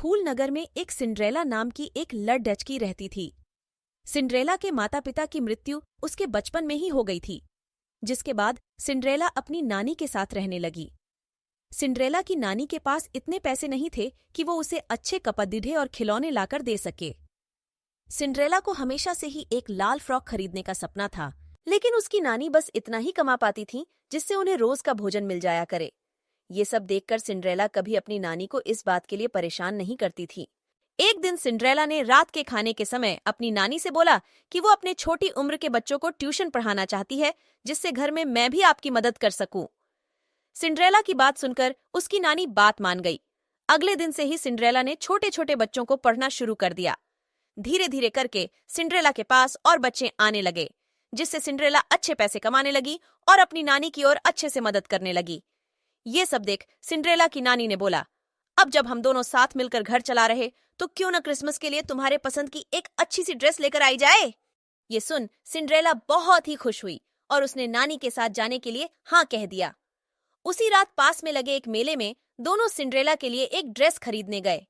फूल नगर में एक सिंड्रेला नाम की एक लड़डचकी रहती थी। सिंड्रेला के माता पिता की मृत्यु उसके बचपन में ही हो गई थी, जिसके बाद सिंड्रेला अपनी नानी के साथ रहने लगी। सिंड्रेला की नानी के पास इतने पैसे नहीं थे कि वो उसे अच्छे कपड़े और खिलौने लाकर दे सके। सिंड्रेला को हमेशा से ही एक लाल फ्रॉक खरीदने का सपना था, लेकिन उसकी नानी बस इतना ही कमा पाती थी जिससे उन्हें रोज का भोजन मिल जाया करे। ये सब देखकर सिंड्रेला कभी अपनी नानी को इस बात के लिए परेशान नहीं करती थी। एक दिन सिंड्रेला ने रात के खाने के समय अपनी नानी से बोला कि वो अपने छोटी उम्र के बच्चों को ट्यूशन पढ़ाना चाहती है, जिससे घर में मैं भी आपकी मदद कर सकूं। सिंड्रेला की बात सुनकर उसकी नानी बात मान गई। अगले दिन से ही सिंड्रेला ने छोटे छोटे बच्चों को पढ़ना शुरू कर दिया। धीरे धीरे करके सिंड्रेला के पास और बच्चे आने लगे, जिससे सिंड्रेला अच्छे पैसे कमाने लगी और अपनी नानी की ओर अच्छे से मदद करने लगी। ये सब देख सिंड्रेला की नानी ने बोला, अब जब हम दोनों साथ मिलकर घर चला रहे तो क्यों न क्रिसमस के लिए तुम्हारे पसंद की एक अच्छी सी ड्रेस लेकर आई जाए। ये सुन सिंड्रेला बहुत ही खुश हुई और उसने नानी के साथ जाने के लिए हाँ कह दिया। उसी रात पास में लगे एक मेले में दोनों सिंड्रेला के लिए एक ड्रेस खरीदने गए।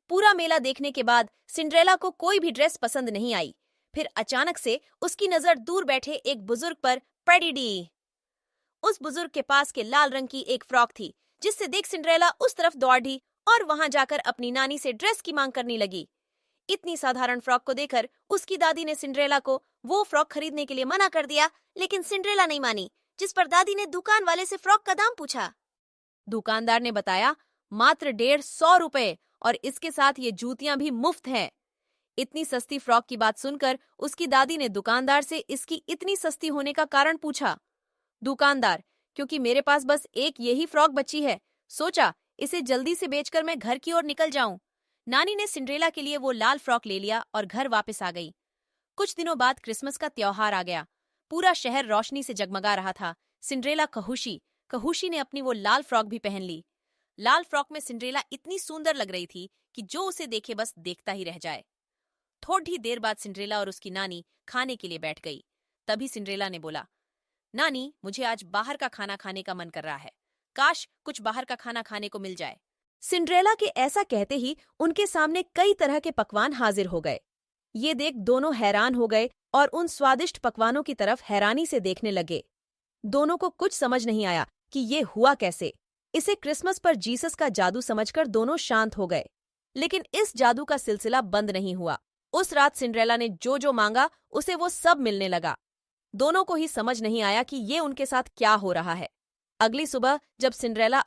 पूरा मेला देखने के बाद सिंड्रेला को कोई भी ड्रेस पसंद नहीं आई। फिर अचानक से उसकी नजर दूर बैठे एक बुजुर्ग पर पड़ी। उस बुजुर्ग के पास के लाल रंग की एक फ्रॉक थी, जिससे देख सिंड्रेला उस तरफ दौड़ी और वहां जाकर अपनी नानी से ड्रेस की मांग करने लगी। इतनी साधारण फ्रॉक को देखकर उसकी दादी ने सिंड्रेला को वो फ्रॉक खरीदने के लिए मना कर दिया, लेकिन सिंड्रेला नहीं मानी, जिस पर दादी ने दुकान वाले से फ्रॉक का दाम पूछा। दुकानदार ने बताया मात्र 150 रुपए और इसके साथ ये जूतियां भी मुफ्त हैं। इतनी सस्ती फ्रॉक की बात सुनकर उसकी दादी ने दुकानदार से इसकी इतनी सस्ती होने का कारण पूछा। दुकानदार, क्योंकि मेरे पास बस एक यही फ्रॉक बची है, सोचा इसे जल्दी से बेचकर मैं घर की ओर निकल जाऊं। नानी ने सिंड्रेला के लिए वो लाल फ्रॉक ले लिया और घर वापस आ गई। कुछ दिनों बाद क्रिसमस का त्योहार आ गया। पूरा शहर रोशनी से जगमगा रहा था। सिंड्रेला कहुशी ने अपनी वो लाल फ्रॉक भी पहन ली। लाल फ्रॉक में सिंड्रेला इतनी सुंदर लग रही थी कि जो उसे देखे बस देखता ही रह जाए। थोड़ी देर बाद सिंड्रेला और उसकी नानी खाने के लिए बैठ गई। तभी सिंड्रेला ने बोला, नानी, मुझे आज बाहर का खाना खाने का मन कर रहा है। काश कुछ बाहर का खाना खाने को मिल जाए। सिंड्रेला के ऐसा कहते ही उनके सामने कई तरह के पकवान हाजिर हो गए। ये देख दोनों हैरान हो गए और उन स्वादिष्ट पकवानों की तरफ हैरानी से देखने लगे। दोनों को कुछ समझ नहीं आया कि ये हुआ कैसे। इसे क्रिसमस पर जीसस का जादू समझकर दोनों शांत हो गए। लेकिन इस जादू का सिलसिला बंद नहीं हुआ। उस रात सिंड्रेला ने जो जो मांगा उसे वो सब मिलने लगा। दोनों को ही समझ नहीं आया कि ये उनके साथ क्या हो रहा है। अगली सुबह जब सिंड्रेला